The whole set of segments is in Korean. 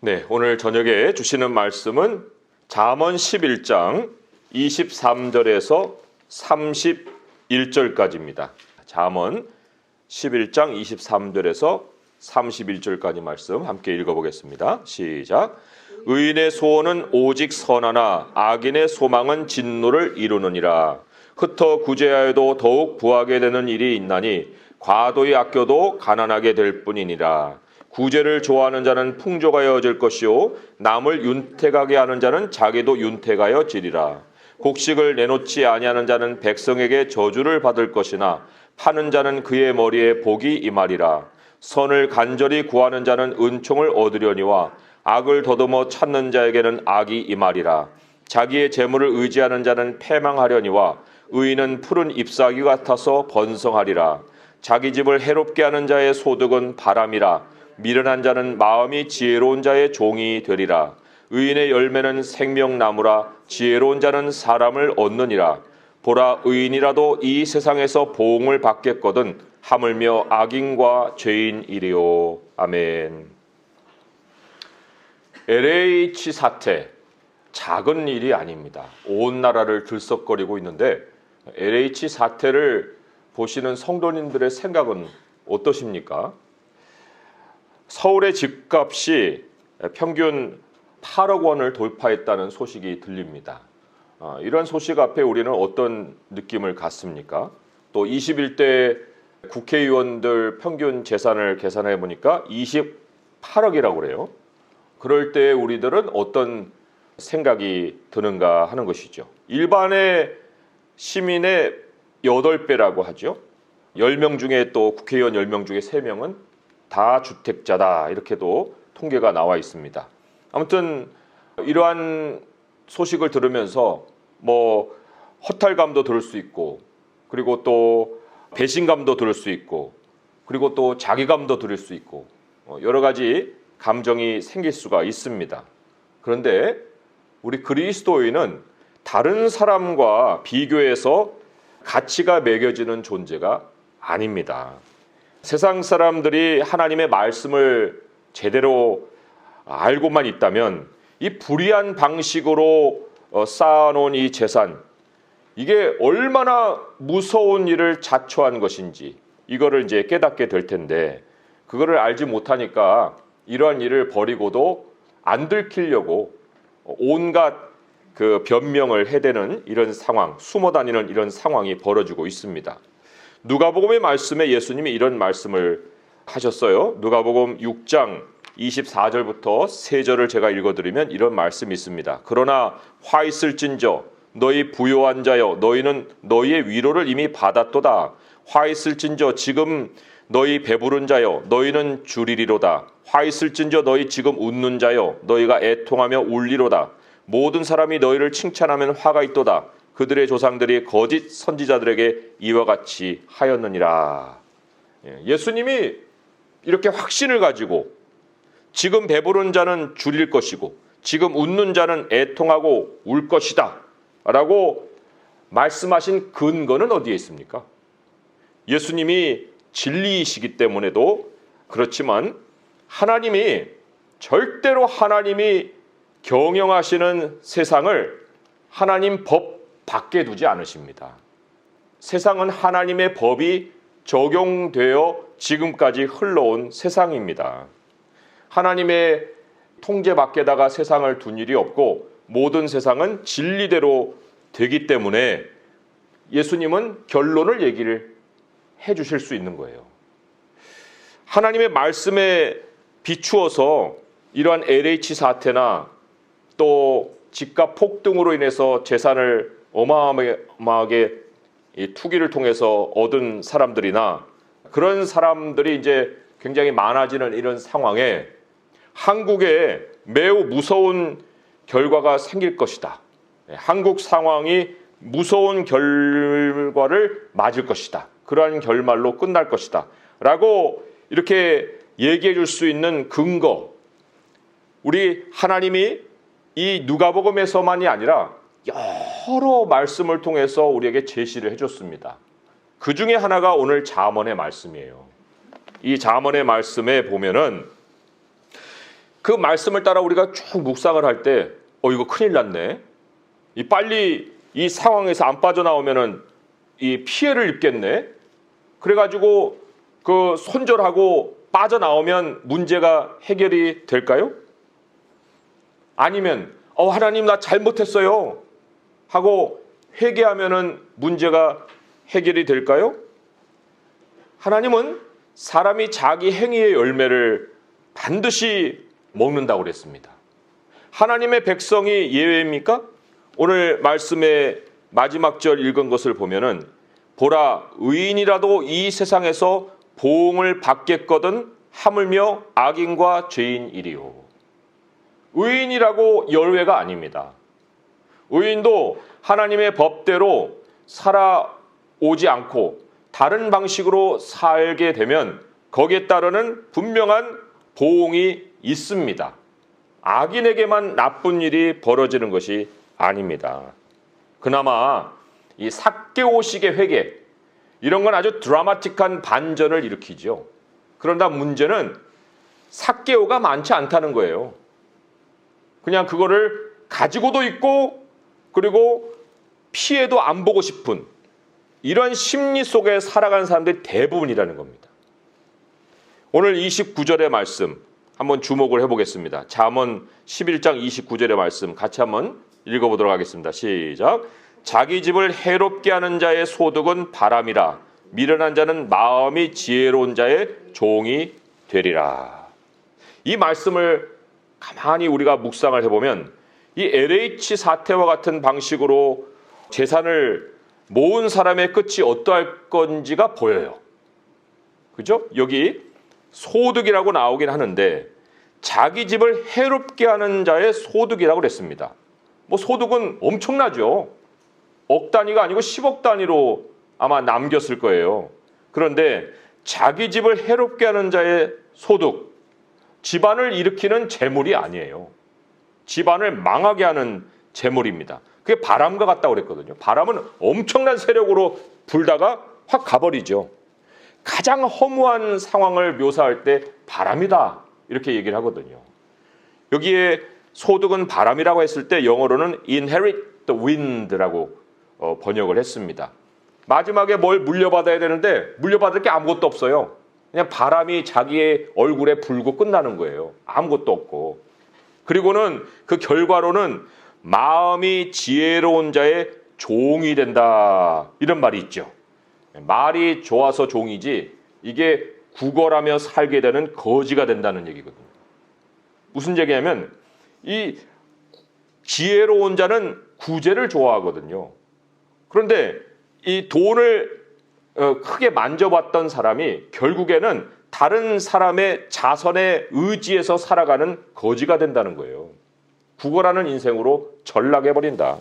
네, 오늘 저녁에 주시는 말씀은 잠언 11장 23절에서 31절까지입니다. 잠언 11장 23절에서 31절까지 말씀 함께 읽어보겠습니다. 시작. 의인의 소원은 오직 선하나 악인의 소망은 진노를 이루느니라. 흩어 구제하여도 더욱 부하게 되는 일이 있나니 과도히 아껴도 가난하게 될 뿐이니라. 구제를 좋아하는 자는 풍족하여질 것이요 남을 윤택하게 하는 자는 자기도 윤택하여지리라. 곡식을 내놓지 아니하는 자는 백성에게 저주를 받을 것이나 파는 자는 그의 머리에 복이 임하리라. 선을 간절히 구하는 자는 은총을 얻으려니와 악을 더듬어 찾는 자에게는 악이 임하리라. 자기의 재물을 의지하는 자는 패망하려니와 의인은 푸른 잎사귀 같아서 번성하리라. 자기 집을 해롭게 하는 자의 소득은 바람이라. 미련한 자는 마음이 지혜로운 자의 종이 되리라. 의인의 열매는 생명나무라. 지혜로운 자는 사람을 얻느니라. 보라, 의인이라도 이 세상에서 보응을 받겠거든 하물며 악인과 죄인이리요. 아멘. LH 사태, 작은 일이 아닙니다. 온 나라를 들썩거리고 있는데 LH 사태를 보시는 성도님들의 생각은 어떠십니까? 서울의 집값이 평균 8억 원을 돌파했다는 소식이 들립니다. 이런 소식 앞에 우리는 어떤 느낌을 갖습니까? 또 21대 국회의원들 평균 재산을 계산해 보니까 28억이라고 그래요. 그럴 때 우리들은 어떤 생각이 드는가 하는 것이죠. 일반의 시민의 8배라고 하죠. 10명 중에 또 국회의원 10명 중에 3명은 다주택자다 이렇게도 통계가 나와 있습니다. 아무튼 이러한 소식을 들으면서 허탈감도 들을 수 있고 그리고 또 배신감도 들을 수 있고 그리고 또 자괴감도 들을 수 있고 여러 가지 감정이 생길 수가 있습니다. 그런데 우리 그리스도인은 다른 사람과 비교해서 가치가 매겨지는 존재가 아닙니다. 세상 사람들이 하나님의 말씀을 제대로 알고만 있다면 이 불의한 방식으로 쌓아놓은 이 재산, 이게 얼마나 무서운 일을 자초한 것인지 이거를 이제 깨닫게 될 텐데 그거를 알지 못하니까 이러한 일을 버리고도 안 들키려고 온갖 그 변명을 해대는 이런 상황, 숨어 다니는 이런 상황이 벌어지고 있습니다. 누가복음의 말씀에 예수님이 이런 말씀을 하셨어요. 누가복음 6장 24절부터 3절을 제가 읽어드리면 이런 말씀이 있습니다. 그러나 화 있을진저 너희 부요한 자여 너희는 너희의 위로를 이미 받았도다. 화 있을진저 지금 너희 배부른 자여 너희는 주리리로다. 화 있을진저 너희 지금 웃는 자여 너희가 애통하며 울리로다. 모든 사람이 너희를 칭찬하면 화가 있도다. 그들의 조상들이 거짓 선지자들에게 이와 같이 하였느니라. 예수님이 이렇게 확신을 가지고 지금 배부른 자는 줄일 것이고 지금 웃는 자는 애통하고 울 것이다 라고 말씀하신 근거는 어디에 있습니까? 예수님이 진리이시기 때문에도 그렇지만 하나님이 절대로 하나님이 경영하시는 세상을 하나님 법 밖에 두지 않으십니다. 세상은 하나님의 법이 적용되어 지금까지 흘러온 세상입니다. 하나님의 통제 밖에다가 세상을 둔 일이 없고 모든 세상은 진리대로 되기 때문에 예수님은 결론을 얘기를 해주실 수 있는 거예요. 하나님의 말씀에 비추어서 이러한 LH 사태나 또 집값 폭등으로 인해서 재산을 어마어마하게 투기를 통해서 얻은 사람들이나 그런 사람들이 이제 굉장히 많아지는 이런 상황에 한국에 매우 무서운 결과가 생길 것이다. 한국 상황이 무서운 결과를 맞을 것이다. 그러한 결말로 끝날 것이다. 라고 이렇게 얘기해 줄 수 있는 근거. 우리 하나님이 이 누가복음에서만이 아니라 여러 말씀을 통해서 우리에게 제시를 해줬습니다. 그 중에 하나가 오늘 잠언의 말씀이에요. 이 잠언의 말씀에 보면은 그 말씀을 따라 우리가 쭉 묵상을 할 때 이거 큰일 났네. 빨리 이 상황에서 안 빠져나오면은 이 피해를 입겠네. 그래가지고 그 손절하고 빠져나오면 문제가 해결이 될까요? 아니면 하나님 나 잘못했어요 하고 회개하면은 문제가 해결이 될까요? 하나님은 사람이 자기 행위의 열매를 반드시 먹는다고 그랬습니다. 하나님의 백성이 예외입니까? 오늘 말씀의 마지막 절 읽은 것을 보면은 보라 의인이라도 이 세상에서 보응을 받겠거든 하물며 악인과 죄인이리요. 의인이라고 열외가 아닙니다. 의인도 하나님의 법대로 살아오지 않고 다른 방식으로 살게 되면 거기에 따르는 분명한 보응이 있습니다. 악인에게만 나쁜 일이 벌어지는 것이 아닙니다. 그나마 이 삭개오식의 회개 이런 건 아주 드라마틱한 반전을 일으키죠. 그런다 문제는 삭개오가 많지 않다는 거예요. 그냥 그거를 가지고도 있고 그리고 피해도 안 보고 싶은 이런 심리 속에 살아가는 사람들이 대부분이라는 겁니다. 오늘 29절의 말씀 한번 주목을 해보겠습니다. 잠언 11장 29절의 말씀 같이 한번 읽어보도록 하겠습니다. 시작. 자기 집을 해롭게 하는 자의 소득은 바람이라 미련한 자는 마음이 지혜로운 자의 종이 되리라. 이 말씀을 가만히 우리가 묵상을 해보면 이 LH 사태와 같은 방식으로 재산을 모은 사람의 끝이 어떠할 건지가 보여요. 그죠? 여기 소득이라고 나오긴 하는데 자기 집을 해롭게 하는 자의 소득이라고 그랬습니다. 소득은 엄청나죠. 억 단위가 아니고 10억 단위로 아마 남겼을 거예요. 그런데 자기 집을 해롭게 하는 자의 소득, 집안을 일으키는 재물이 아니에요. 집안을 망하게 하는 재물입니다. 그게 바람과 같다고 그랬거든요. 바람은 엄청난 세력으로 불다가 확 가버리죠. 가장 허무한 상황을 묘사할 때 바람이다 이렇게 얘기를 하거든요. 여기에 소득은 바람이라고 했을 때 영어로는 inherit the wind라고 번역을 했습니다. 마지막에 뭘 물려받아야 되는데 물려받을 게 아무것도 없어요. 그냥 바람이 자기의 얼굴에 불고 끝나는 거예요. 아무것도 없고. 그리고는 그 결과로는 마음이 지혜로운 자의 종이 된다 이런 말이 있죠. 말이 좋아서 종이지 이게 구걸하며 살게 되는 거지가 된다는 얘기거든요. 무슨 얘기냐면 이 지혜로운 자는 구제를 좋아하거든요. 그런데 이 돈을 크게 만져봤던 사람이 결국에는 다른 사람의 자선에 의지해서 살아가는 거지가 된다는 거예요. 구걸하는 인생으로 전락해버린다.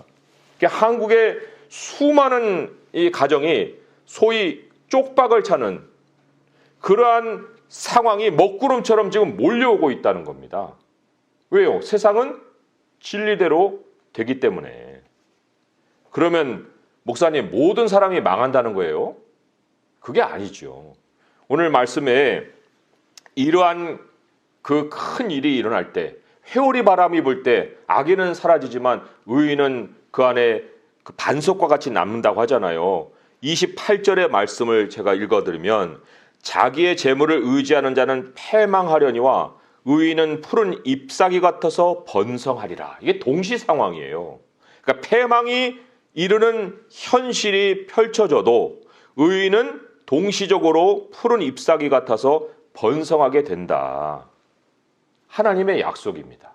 한국의 수많은 이 가정이 소위 쪽박을 차는 그러한 상황이 먹구름처럼 지금 몰려오고 있다는 겁니다. 왜요? 세상은 진리대로 되기 때문에. 그러면 목사님 모든 사람이 망한다는 거예요? 그게 아니죠. 오늘 말씀에 이러한 그 큰 일이 일어날 때 회오리 바람이 불 때 악인은 사라지지만 의인은 그 안에 그 반석과 같이 남는다고 하잖아요. 28절의 말씀을 제가 읽어드리면 자기의 재물을 의지하는 자는 패망하려니와 의인은 푸른 잎사귀 같아서 번성하리라. 이게 동시 상황이에요. 그러니까 패망이 이르는 현실이 펼쳐져도 의인은 동시적으로 푸른 잎사귀 같아서 번성하게 된다. 하나님의 약속입니다.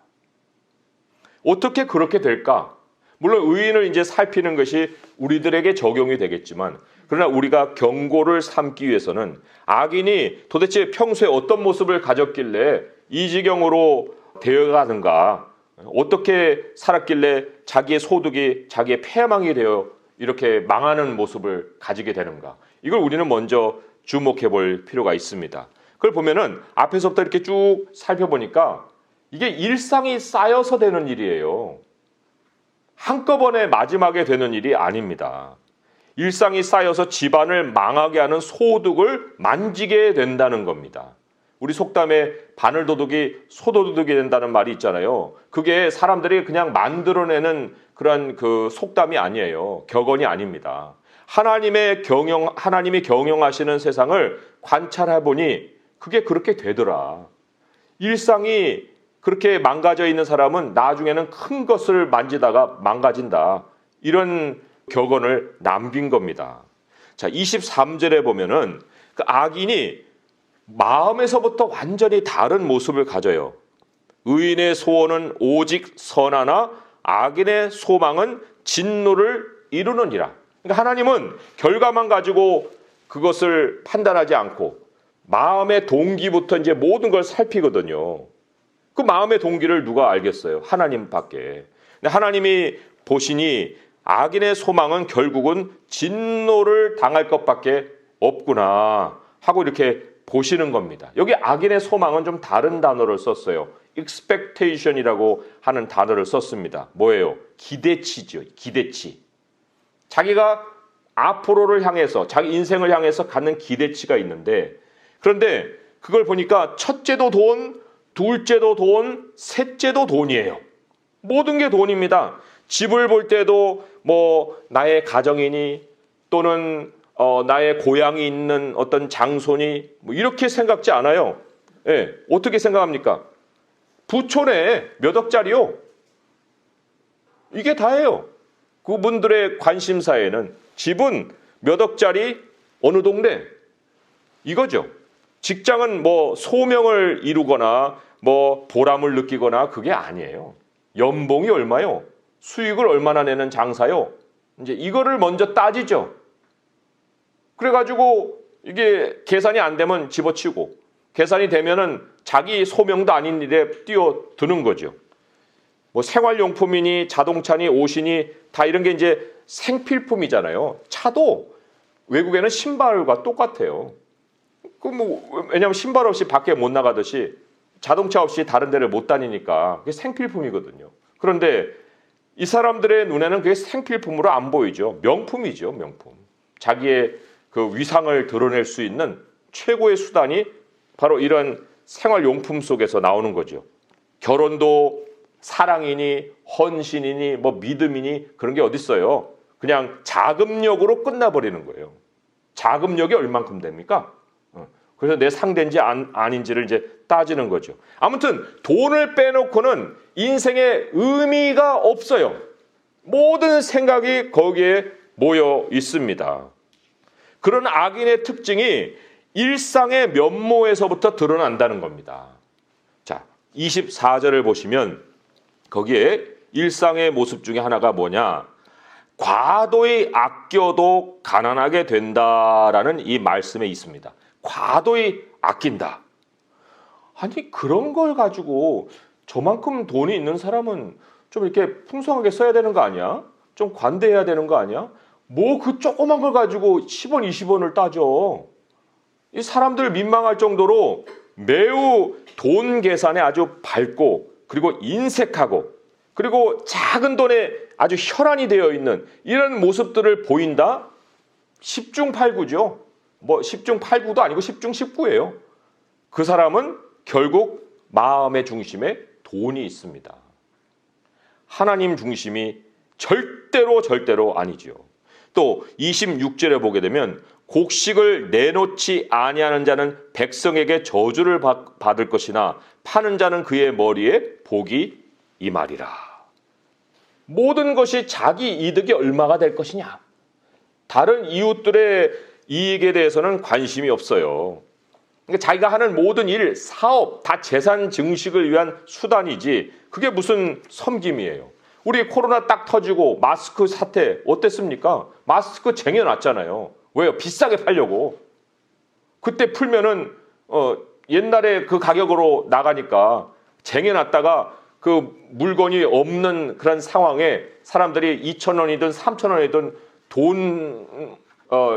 어떻게 그렇게 될까? 물론 의인을 이제 살피는 것이 우리들에게 적용이 되겠지만 그러나 우리가 경고를 삼기 위해서는 악인이 도대체 평소에 어떤 모습을 가졌길래 이 지경으로 되어가는가, 어떻게 살았길래 자기의 소득이 자기의 패망이 되어 이렇게 망하는 모습을 가지게 되는가, 이걸 우리는 먼저 주목해 볼 필요가 있습니다. 그걸 보면은 앞에서부터 이렇게 쭉 살펴보니까 이게 일상이 쌓여서 되는 일이에요. 한꺼번에 마지막에 되는 일이 아닙니다. 일상이 쌓여서 집안을 망하게 하는 소득을 만지게 된다는 겁니다. 우리 속담에 바늘도둑이 소도둑이 된다는 말이 있잖아요. 그게 사람들이 그냥 만들어내는 그런 그 속담이 아니에요. 격언이 아닙니다. 하나님이 경영하시는 세상을 관찰해 보니 그게 그렇게 되더라. 일상이 그렇게 망가져 있는 사람은 나중에는 큰 것을 만지다가 망가진다. 이런 격언을 남긴 겁니다. 자, 23절에 보면은 그 악인이 마음에서부터 완전히 다른 모습을 가져요. 의인의 소원은 오직 선하나 악인의 소망은 진노를 이루느니라. 그러니까 하나님은 결과만 가지고 그것을 판단하지 않고 마음의 동기부터 이제 모든 걸 살피거든요. 그 마음의 동기를 누가 알겠어요? 하나님밖에. 근데 하나님이 보시니 악인의 소망은 결국은 진노를 당할 것밖에 없구나 하고 이렇게 보시는 겁니다. 여기 악인의 소망은 좀 다른 단어를 썼어요. expectation이라고 하는 단어를 썼습니다. 뭐예요? 기대치죠. 기대치. 자기가 앞으로를 향해서 자기 인생을 향해서 갖는 기대치가 있는데, 그런데 그걸 보니까 첫째도 돈, 둘째도 돈, 셋째도 돈이에요. 모든 게 돈입니다. 집을 볼 때도 뭐 나의 가정이니 또는 나의 고향이 있는 어떤 장소니 뭐 이렇게 생각지 않아요. 예, 어떻게 생각합니까? 부촌에 몇 억짜리요? 이게 다예요. 그분들의 관심사에는 집은 몇 억짜리 어느 동네 이거죠. 직장은 뭐 소명을 이루거나 뭐 보람을 느끼거나 그게 아니에요. 연봉이 얼마요? 수익을 얼마나 내는 장사요? 이제 이거를 먼저 따지죠. 그래가지고 이게 계산이 안 되면 집어치우고 계산이 되면은 자기 소명도 아닌 일에 뛰어드는 거죠. 뭐 생활용품이니 자동차니 옷이니 다 이런 게 이제 생필품이잖아요. 차도 외국에는 신발과 똑같아요. 왜냐하면 신발 없이 밖에 못 나가듯이 자동차 없이 다른 데를 못 다니니까 그게 생필품이거든요. 그런데 이 사람들의 눈에는 그게 생필품으로 안 보이죠. 명품이죠, 명품. 자기의 그 위상을 드러낼 수 있는 최고의 수단이 바로 이런 생활용품 속에서 나오는 거죠. 결혼도 사랑이니 헌신이니 뭐 믿음이니 그런 게 어디 있어요. 그냥 자금력으로 끝나버리는 거예요. 자금력이 얼만큼 됩니까? 그래서 내 상대인지 아닌지를 이제 따지는 거죠. 아무튼 돈을 빼놓고는 인생에 의미가 없어요. 모든 생각이 거기에 모여 있습니다. 그런 악인의 특징이 일상의 면모에서부터 드러난다는 겁니다. 자, 24절을 보시면 거기에 일상의 모습 중에 하나가 뭐냐? 과도히 아껴도 가난하게 된다라는 이 말씀에 있습니다. 과도히 아낀다. 아니 그런 걸 가지고 저만큼 돈이 있는 사람은 좀 이렇게 풍성하게 써야 되는 거 아니야? 좀 관대해야 되는 거 아니야? 뭐 그 조그만 걸 가지고 10원, 20원을 따져. 이 사람들 민망할 정도로 매우 돈 계산에 아주 밝고 그리고 인색하고 그리고 작은 돈에 아주 혈안이 되어 있는 이런 모습들을 보인다? 10중 8구죠. 뭐 10중 8구도 아니고 10중 19예요. 그 사람은 결국 마음의 중심에 돈이 있습니다. 하나님 중심이 절대로 아니죠. 또 26절에 보게 되면 곡식을 내놓지 아니하는 자는 백성에게 저주를 받을 것이나 파는 자는 그의 머리에 복이 임하리라. 모든 것이 자기 이득이 얼마가 될 것이냐. 다른 이웃들의 이익에 대해서는 관심이 없어요. 그러니까 자기가 하는 모든 일, 사업 다 재산 증식을 위한 수단이지 그게 무슨 섬김이에요. 우리 코로나 딱 터지고 마스크 사태 어땠습니까? 마스크 쟁여놨잖아요. 왜요? 비싸게 팔려고. 그때 풀면은 옛날에 그 가격으로 나가니까 쟁여놨다가 그 물건이 없는 그런 상황에 사람들이 2,000원이든 3,000원이든 돈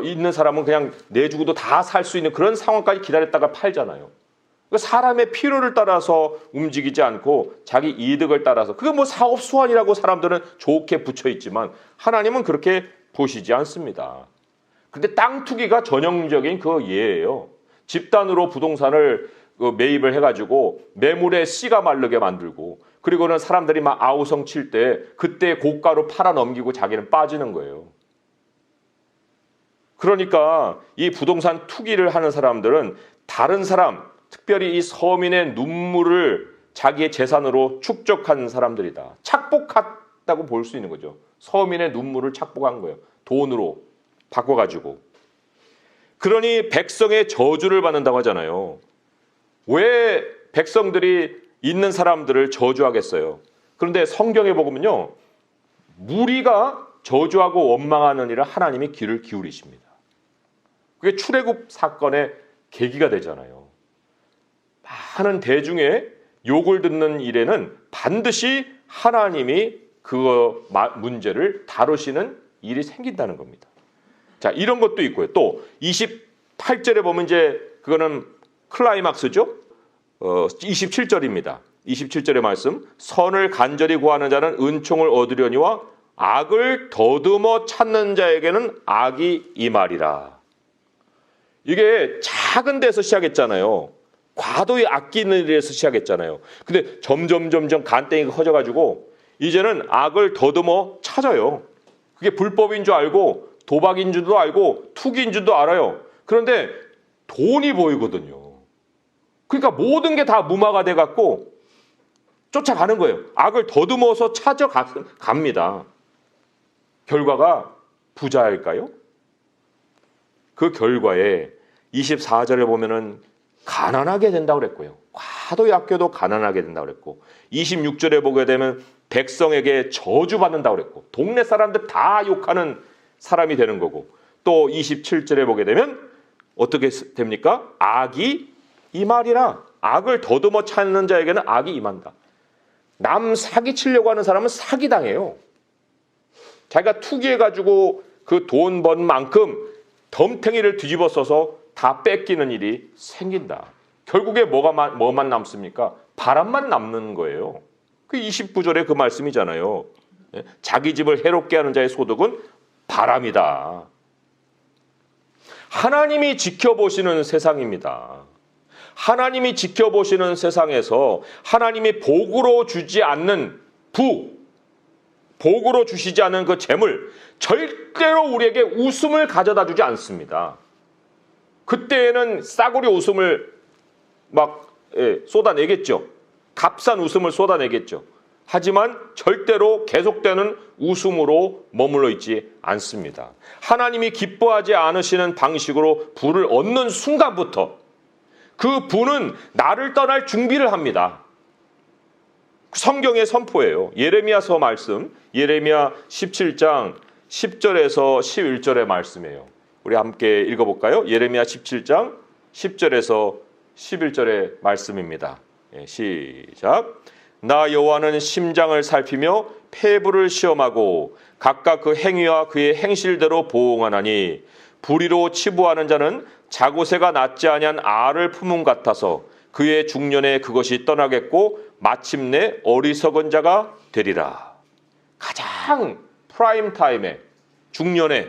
있는 사람은 그냥 내주고도 다 살 수 있는 그런 상황까지 기다렸다가 팔잖아요. 사람의 필요를 따라서 움직이지 않고 자기 이득을 따라서 그게 뭐 사업 수완이라고 사람들은 좋게 붙여 있지만 하나님은 그렇게 보시지 않습니다. 근데 땅 투기가 전형적인 그 예예요. 집단으로 부동산을 매입을 해가지고 매물에 씨가 마르게 만들고, 그리고는 사람들이 막 아우성 칠 때 그때 고가로 팔아 넘기고 자기는 빠지는 거예요. 그러니까 이 부동산 투기를 하는 사람들은 다른 사람, 특별히 이 서민의 눈물을 자기의 재산으로 축적한 사람들이다. 착복했다고 볼 수 있는 거죠. 서민의 눈물을 착복한 거예요. 돈으로 바꿔가지고. 그러니 백성의 저주를 받는다고 하잖아요. 왜 백성들이 있는 사람들을 저주하겠어요? 그런데 성경에 보면요, 무리가 저주하고 원망하는 일을 하나님이 귀를 기울이십니다. 그게 출애굽 사건의 계기가 되잖아요. 많은 대중의 욕을 듣는 일에는 반드시 하나님이 그 문제를 다루시는 일이 생긴다는 겁니다. 자, 이런 것도 있고요. 또 28절에 보면 이제 그거는 클라이막스죠. 27절입니다. 27절의 말씀. 선을 간절히 구하는 자는 은총을 얻으려니와 악을 더듬어 찾는 자에게는 악이 임하리라. 이게 작은 데서 시작했잖아요. 과도히 아끼는 일에서 시작했잖아요. 근데 점점 간땡이가 커져가지고 이제는 악을 더듬어 찾아요. 그게 불법인 줄 알고 도박인 줄도 알고 투기인 줄도 알아요. 그런데 돈이 보이거든요. 그러니까 모든 게 다 무마가 돼갖고 쫓아가는 거예요. 악을 더듬어서 찾아갑니다. 결과가 부자일까요? 그 결과에 24절에 보면은 가난하게 된다고 그랬고요. 과도히 아껴도 가난하게 된다고 그랬고, 26절에 보게 되면 백성에게 저주받는다고 그랬고, 동네 사람들 다 욕하는 사람이 되는 거고, 또 27절에 보게 되면 어떻게 됩니까? 악이 임하리라. 악을 더듬어 찾는 자에게는 악이 임한다. 남 사기치려고 하는 사람은 사기당해요. 자기가 투기해가지고 그 돈 번 만큼 덤탱이를 뒤집어 써서 다 뺏기는 일이 생긴다. 결국에 뭐만 남습니까? 바람만 남는 거예요. 그 29절에 그 말씀이잖아요. 자기 집을 해롭게 하는 자의 소득은 바람이다. 하나님이 지켜보시는 세상입니다. 하나님이 지켜보시는 세상에서 하나님이 복으로 주지 않는 복으로 주시지 않은 그 재물, 절대로 우리에게 웃음을 가져다 주지 않습니다. 그때에는 싸구려 웃음을 막 쏟아내겠죠. 값싼 웃음을 쏟아내겠죠. 하지만 절대로 계속되는 웃음으로 머물러 있지 않습니다. 하나님이 기뻐하지 않으시는 방식으로 부를 얻는 순간부터 그 부는 나를 떠날 준비를 합니다. 성경의 선포예요. 예레미야서 말씀, 예레미야 17장 10절에서 11절의 말씀이에요. 우리 함께 읽어볼까요? 예레미야 17장 10절에서 11절의 말씀입니다. 시작. 나 여호와는 심장을 살피며 폐부를 시험하고 각각 그 행위와 그의 행실대로 보응하나니, 불의로 치부하는 자는 자고새가 낫지 아니한 알을 품은 같아서 그의 중년에 그것이 떠나겠고 마침내 어리석은 자가 되리라. 가장 프라임 타임에 중년에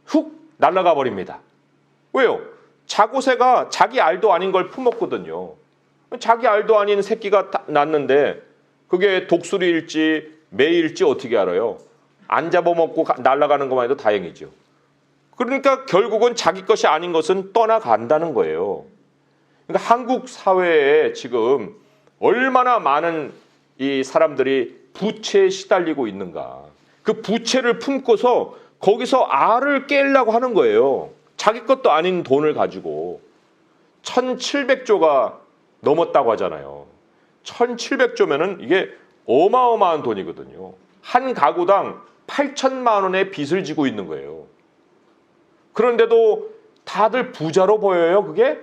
훅 날아가 버립니다. 왜요? 자고새가 자기 알도 아닌 걸 품었거든요. 자기 알도 아닌 새끼가 낳는데 그게 독수리일지 매일지 어떻게 알아요? 안 잡아먹고 날아가는 것만 해도 다행이죠. 그러니까 결국은 자기 것이 아닌 것은 떠나간다는 거예요. 그러니까 한국 사회에 지금 얼마나 많은 이 사람들이 부채에 시달리고 있는가. 그 부채를 품고서 거기서 알을 깨려고 하는 거예요. 자기 것도 아닌 돈을 가지고. 1700조가 넘었다고 하잖아요. 1700조면은 이게 어마어마한 돈이거든요. 한 가구당 8천만 원의 빚을 지고 있는 거예요. 그런데도 다들 부자로 보여요. 그게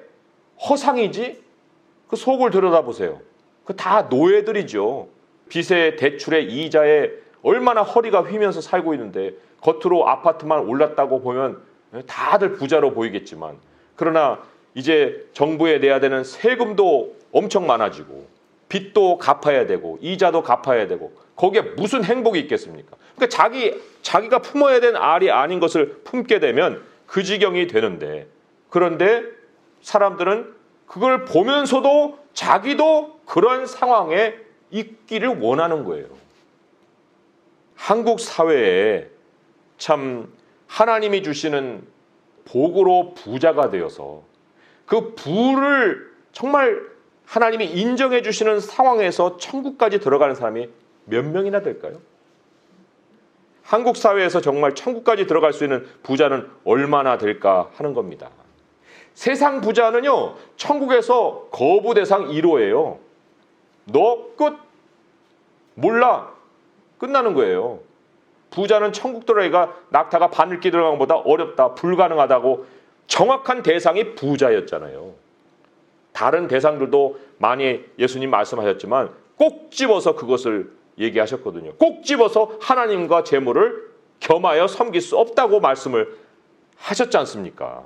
허상이지. 그 속을 들여다보세요. 그 다 노예들이죠. 빚에 대출에 이자에 얼마나 허리가 휘면서 살고 있는데 겉으로 아파트만 올랐다고 보면 다들 부자로 보이겠지만, 그러나 이제 정부에 내야 되는 세금도 엄청 많아지고 빚도 갚아야 되고 이자도 갚아야 되고 거기에 무슨 행복이 있겠습니까? 그러니까 자기가 품어야 되는 알이 아닌 것을 품게 되면 그 지경이 되는데, 그런데 사람들은 그걸 보면서도 자기도 그런 상황에 있기를 원하는 거예요. 한국 사회에 참 하나님이 주시는 복으로 부자가 되어서 그 부를 정말 하나님이 인정해 주시는 상황에서 천국까지 들어가는 사람이 몇 명이나 될까요? 한국 사회에서 정말 천국까지 들어갈 수 있는 부자는 얼마나 될까 하는 겁니다. 세상 부자는요, 천국에서 거부 대상 1호예요. 너 끝. 몰라. 끝나는 거예요. 부자는 천국 들어가기가 낙타가 바늘길 들어가는 것보다 어렵다, 불가능하다고 정확한 대상이 부자였잖아요. 다른 대상들도 많이 예수님 말씀하셨지만 꼭 집어서 그것을 얘기하셨거든요. 꼭 집어서 하나님과 재물을 겸하여 섬길 수 없다고 말씀을 하셨지 않습니까?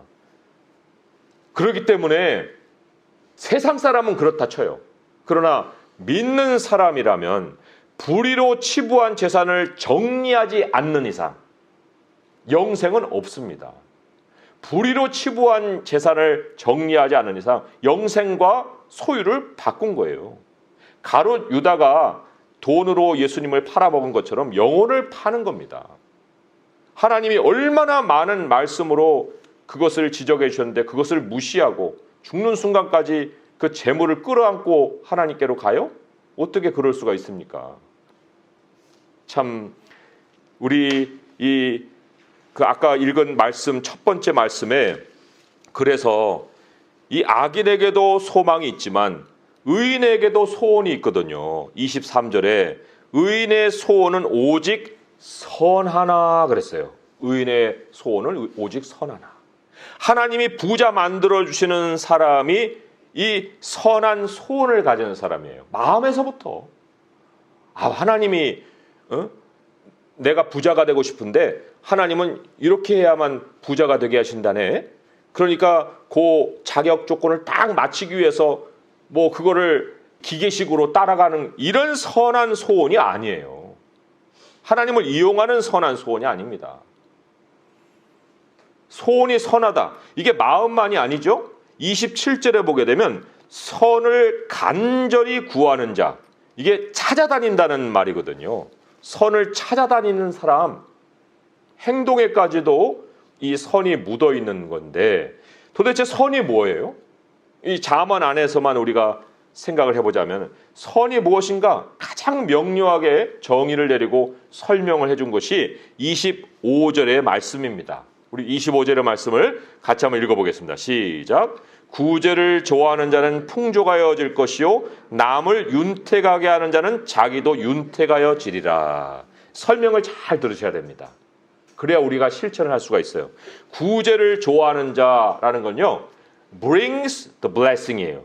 그렇기 때문에 세상 사람은 그렇다 쳐요. 그러나 믿는 사람이라면 불의로 치부한 재산을 정리하지 않는 이상 영생은 없습니다. 불의로 치부한 재산을 정리하지 않는 이상 영생과 소유를 바꾼 거예요. 가룟 유다가 돈으로 예수님을 팔아먹은 것처럼 영혼을 파는 겁니다. 하나님이 얼마나 많은 말씀으로 그것을 지적해 주셨는데 그것을 무시하고 죽는 순간까지 그 재물을 끌어안고 하나님께로 가요? 어떻게 그럴 수가 있습니까? 참 우리 그 아까 읽은 말씀 첫 번째 말씀에 그래서 이 악인에게도 소망이 있지만 의인에게도 소원이 있거든요. 23절에 의인의 소원은 오직 선 하나 그랬어요. 의인의 소원은 오직 선 하나. 하나님이 부자 만들어주시는 사람이 이 선한 소원을 가지는 사람이에요. 마음에서부터. 하나님이 내가 부자가 되고 싶은데 하나님은 이렇게 해야만 부자가 되게 하신다네. 그러니까 그 자격 조건을 딱 맞추기 위해서 뭐 그거를 기계식으로 따라가는 이런 선한 소원이 아니에요. 하나님을 이용하는 선한 소원이 아닙니다. 소원이 선하다. 이게 마음만이 아니죠. 27절에 보게 되면 선을 간절히 구하는 자. 이게 찾아다닌다는 말이거든요. 선을 찾아다니는 사람, 행동에까지도 이 선이 묻어 있는 건데 도대체 선이 뭐예요? 이 잠언 안에서만 우리가 생각을 해보자면 선이 무엇인가 가장 명료하게 정의를 내리고 설명을 해준 것이 25절의 말씀입니다. 우리 25절의 말씀을 같이 한번 읽어보겠습니다. 시작. 구제를 좋아하는 자는 풍족하여질 것이요 남을 윤택하게 하는 자는 자기도 윤택하여지리라. 설명을 잘 들으셔야 됩니다. 그래야 우리가 실천을 할 수가 있어요. 구제를 좋아하는 자라는 건요 brings the blessing이에요.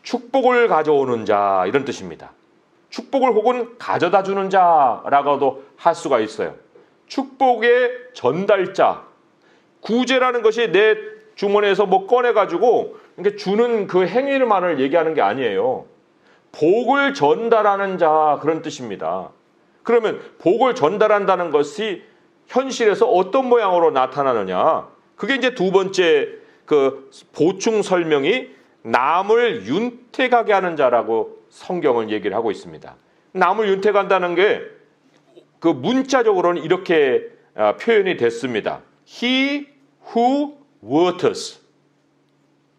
축복을 가져오는 자 이런 뜻입니다. 축복을 혹은 가져다 주는 자라고도 할 수가 있어요. 축복의 전달자. 구제라는 것이 내 주머니에서 뭐 꺼내가지고 이렇게 주는 그 행위만을 얘기하는 게 아니에요. 복을 전달하는 자 그런 뜻입니다. 그러면 복을 전달한다는 것이 현실에서 어떤 모양으로 나타나느냐? 그게 이제 두 번째 그 보충 설명이 남을 윤택하게 하는 자라고 성경은 얘기를 하고 있습니다. 남을 윤택한다는 게 그 문자적으로는 이렇게 표현이 됐습니다. He who waters.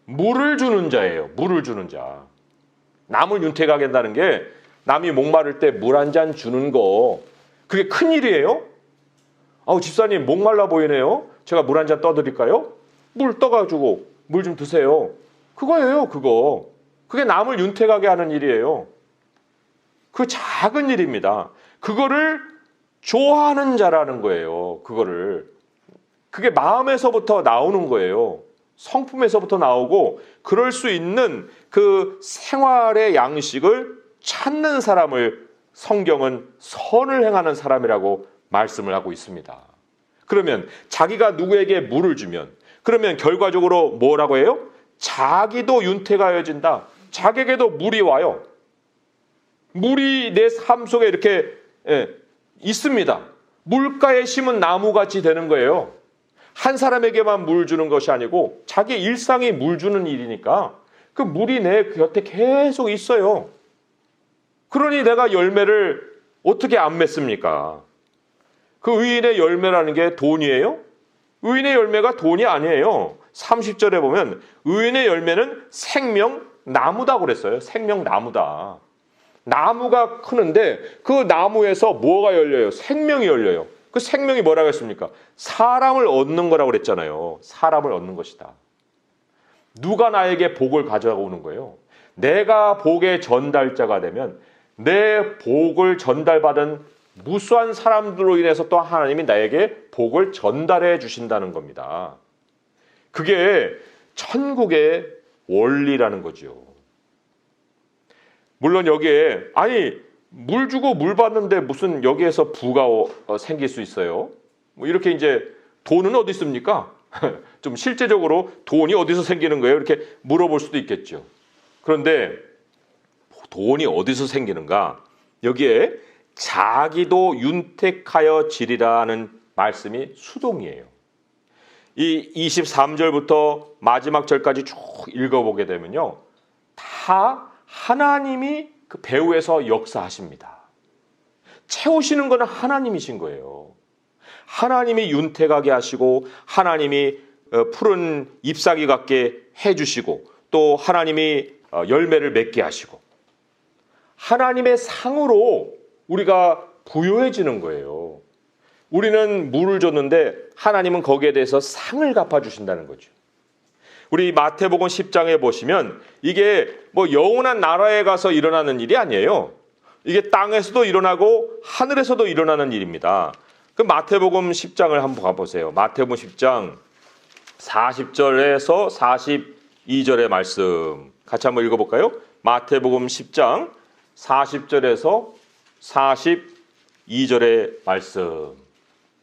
물을 주는 자예요. 물을 주는 자. 남을 윤택하게 한다는 게 남이 목마를 때 물 한 잔 주는 거 그게 큰일이에요. 집사님 목말라 보이네요. 제가 물 한 잔 떠드릴까요? 물 떠가지고 물 좀 드세요. 그거예요. 그거. 그게 남을 윤택하게 하는 일이에요. 그 작은 일입니다. 그거를 좋아하는 자라는 거예요. 그게 마음에서부터 나오는 거예요. 성품에서부터 나오고 그럴 수 있는 그 생활의 양식을 찾는 사람을 성경은 선을 행하는 사람이라고 말씀을 하고 있습니다. 그러면 자기가 누구에게 물을 주면 그러면 결과적으로 뭐라고 해요? 자기도 윤택하여진다. 자기에게도 물이 와요. 물이 내 삶 속에 이렇게 있습니다. 물가에 심은 나무같이 되는 거예요. 한 사람에게만 물 주는 것이 아니고 자기 일상이 물 주는 일이니까 그 물이 내 곁에 계속 있어요. 그러니 내가 열매를 어떻게 안 맺습니까? 그 의인의 열매라는 게 돈이에요? 의인의 열매가 돈이 아니에요. 30절에 보면 의인의 열매는 생명나무다 그랬어요. 생명나무다. 나무가 크는데 그 나무에서 뭐가 열려요? 생명이 열려요. 그 생명이 뭐라고 했습니까? 사람을 얻는 거라고 그랬잖아요. 사람을 얻는 것이다. 누가 나에게 복을 가져오는 거예요? 내가 복의 전달자가 되면 내 복을 전달받은 무수한 사람들로 인해서 또 하나님이 나에게 복을 전달해 주신다는 겁니다. 그게 천국의 원리라는 거죠. 물론 여기에 물 주고 물 받는데 무슨 여기에서 부가 생길 수 있어요? 뭐 이렇게 이제 돈은 어디 있습니까? 좀 실제적으로 돈이 어디서 생기는 거예요? 이렇게 물어볼 수도 있겠죠. 그런데 돈이 어디서 생기는가? 여기에 자기도 윤택하여 지리라는 말씀이 수동이에요. 이 23절부터 마지막 절까지 쭉 읽어보게 되면요. 다 하나님이 그 배후에서 역사하십니다. 채우시는 것은 하나님이신 거예요. 하나님이 윤택하게 하시고 하나님이 푸른 잎사귀 같게 해주시고 또 하나님이 열매를 맺게 하시고 하나님의 상으로 우리가 부요해지는 거예요. 우리는 물을 줬는데 하나님은 거기에 대해서 상을 갚아주신다는 거죠. 우리 마태복음 10장에 보시면 이게 뭐 영원한 나라에 가서 일어나는 일이 아니에요. 이게 땅에서도 일어나고 하늘에서도 일어나는 일입니다. 그 마태복음 10장을 한번 가보세요. 마태복음 10장 40절에서 42절의 말씀 같이 한번 읽어볼까요? 마태복음 10장 40절에서 42절의 말씀.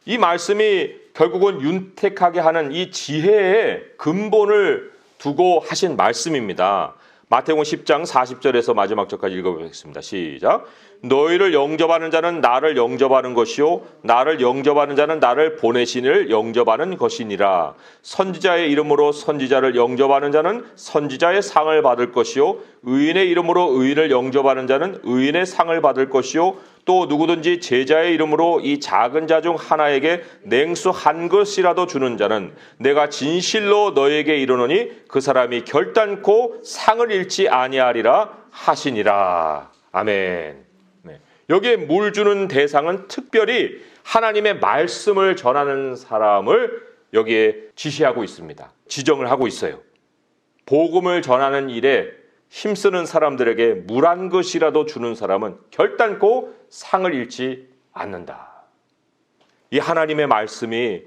이 말씀이 결국은 윤택하게 하는 이 지혜의 근본을 두고 하신 말씀입니다. 마태복음 10장 40절에서 마지막 절까지 읽어보겠습니다. 시작. 너희를 영접하는 자는 나를 영접하는 것이요 나를 영접하는 자는 나를 보내신 이를 영접하는 것이니라. 선지자의 이름으로 선지자를 영접하는 자는 선지자의 상을 받을 것이요 의인의 이름으로 의인을 영접하는 자는 의인의 상을 받을 것이요 또 누구든지 제자의 이름으로 이 작은 자 중 하나에게 냉수 한 것이라도 주는 자는 내가 진실로 너에게 이르노니 그 사람이 결단코 상을 잃지 아니하리라 하시니라. 아멘. 네. 여기에 물 주는 대상은 특별히 하나님의 말씀을 전하는 사람을 여기에 지시하고 있습니다. 지정을 하고 있어요. 복음을 전하는 일에 힘쓰는 사람들에게 물 한 것이라도 주는 사람은 결단코 상을 잃지 않는다. 이 하나님의 말씀이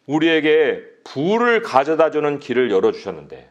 우리에게 부를 가져다 주는 길을 열어주셨는데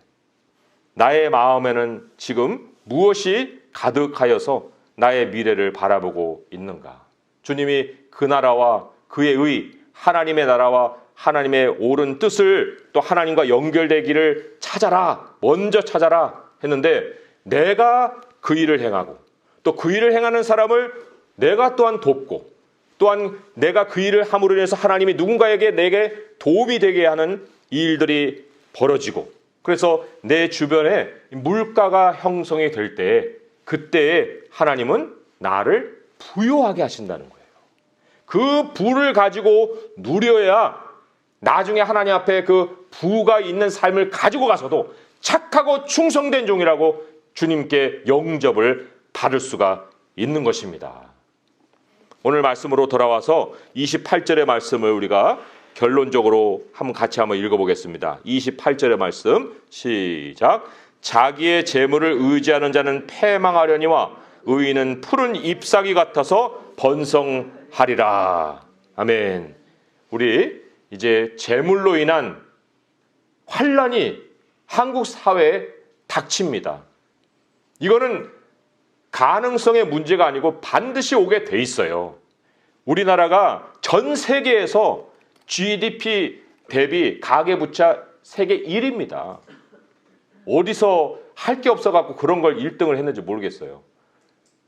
나의 마음에는 지금 무엇이 가득하여서 나의 미래를 바라보고 있는가? 주님이 그 나라와 그의 의, 하나님의 나라와 하나님의 옳은 뜻을 또 하나님과 연결되기를 찾아라, 먼저 찾아라 했는데 내가 그 일을 행하고 또 그 일을 행하는 사람을 내가 또한 돕고 또한 내가 그 일을 함으로 인해서 하나님이 누군가에게 내게 도움이 되게 하는 일들이 벌어지고 그래서 내 주변에 물가가 형성이 될 때 그때에 하나님은 나를 부요하게 하신다는 거예요. 그 부를 가지고 누려야 나중에 하나님 앞에 그 부가 있는 삶을 가지고 가서도 착하고 충성된 종이라고 주님께 영접을 받을 수가 있는 것입니다. 오늘 말씀으로 돌아와서 28절의 말씀을 우리가 결론적으로 같이 한번 읽어보겠습니다. 28절의 말씀 시작. 자기의 재물을 의지하는 자는 패망하려니와 의인은 푸른 잎사귀 같아서 번성하리라. 아멘. 우리 이제 재물로 인한 환란이 한국 사회에 닥칩니다. 이거는 가능성의 문제가 아니고 반드시 오게 돼 있어요. 우리나라가 전 세계에서 GDP 대비 가계부채 세계 1위입니다. 어디서 할 게 없어갖고 그런 걸 1등을 했는지 모르겠어요.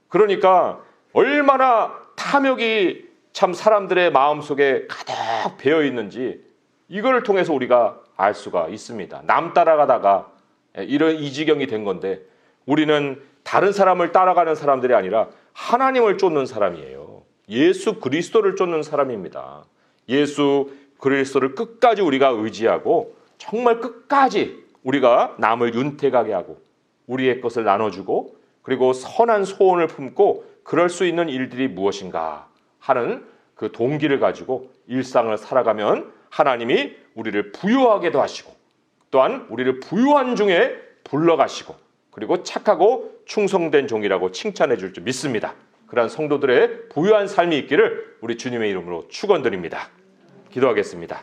그러니까 얼마나 탐욕이 참 사람들의 마음속에 가득 배어 있는지 이걸 통해서 우리가 알 수가 있습니다. 남 따라가다가 이런 이 지경이 된 건데 우리는 다른 사람을 따라가는 사람들이 아니라 하나님을 쫓는 사람이에요. 예수 그리스도를 쫓는 사람입니다. 예수 그리스도를 끝까지 우리가 의지하고 정말 끝까지 우리가 남을 윤택하게 하고 우리의 것을 나눠주고 그리고 선한 소원을 품고 그럴 수 있는 일들이 무엇인가 하는 그 동기를 가지고 일상을 살아가면 하나님이 우리를 부유하게도 하시고 또한 우리를 부유한 중에 불러가시고 그리고 착하고 충성된 종이라고 칭찬해 줄 줄 믿습니다. 그러한 성도들의 부유한 삶이 있기를 우리 주님의 이름으로 축원드립니다. 기도하겠습니다.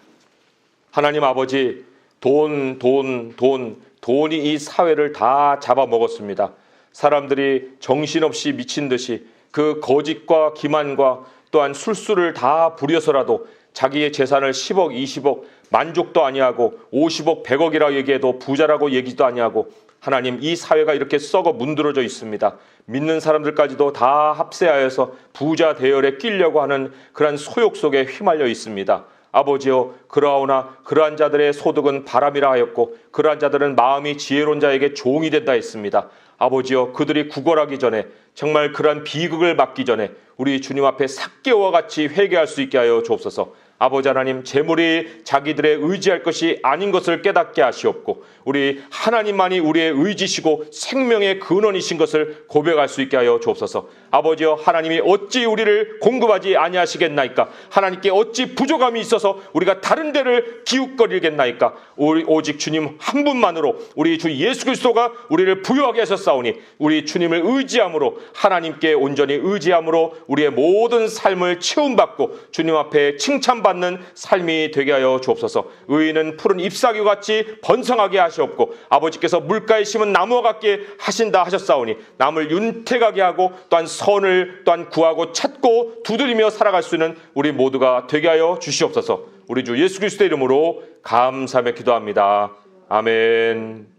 하나님 아버지, 돈이 이 사회를 다 잡아먹었습니다. 사람들이 정신없이 미친 듯이 그 거짓과 기만과 또한 술수를 다 부려서라도 자기의 재산을 10억, 20억 만족도 아니하고 50억, 100억이라 얘기해도 부자라고 얘기도 아니하고 하나님 이 사회가 이렇게 썩어 문드러져 있습니다. 믿는 사람들까지도 다 합세하여서 부자 대열에 끼려고 하는 그러한 소욕 속에 휘말려 있습니다. 아버지여, 그러하오나 그러한 자들의 소득은 바람이라 하였고 그러한 자들은 마음이 지혜로운 자에게 종이 된다 했습니다. 아버지여, 그들이 구걸하기 전에 정말 그러한 비극을 맞기 전에 우리 주님 앞에 삭개와 같이 회개할 수 있게 하여 주옵소서. 아버지 하나님, 재물이 자기들의 의지할 것이 아닌 것을 깨닫게 하시옵고 우리 하나님만이 우리의 의지시고 생명의 근원이신 것을 고백할 수 있게 하여 주옵소서. 아버지여, 하나님이 어찌 우리를 공급하지 아니하시겠나이까? 하나님께 어찌 부족함이 있어서 우리가 다른 데를 기웃거리겠나이까? 오직 주님 한 분만으로 우리 주 예수 그리스도가 우리를 부유하게 하셨사오니 우리 주님을 의지함으로 하나님께 온전히 의지함으로 우리의 모든 삶을 채움받고 주님 앞에 칭찬받는 삶이 되게 하여 주옵소서. 의인은 푸른 잎사귀와 같이 번성하게 하시옵고 아버지께서 물가에 심은 나무와 같게 하신다 하셨사오니 남을 윤택하게 하고 또한 선을 또한 구하고 찾고 두드리며 살아갈 수 있는 우리 모두가 되게 하여 주시옵소서. 우리 주 예수 그리스도의 이름으로 감사하며 기도합니다. 아멘.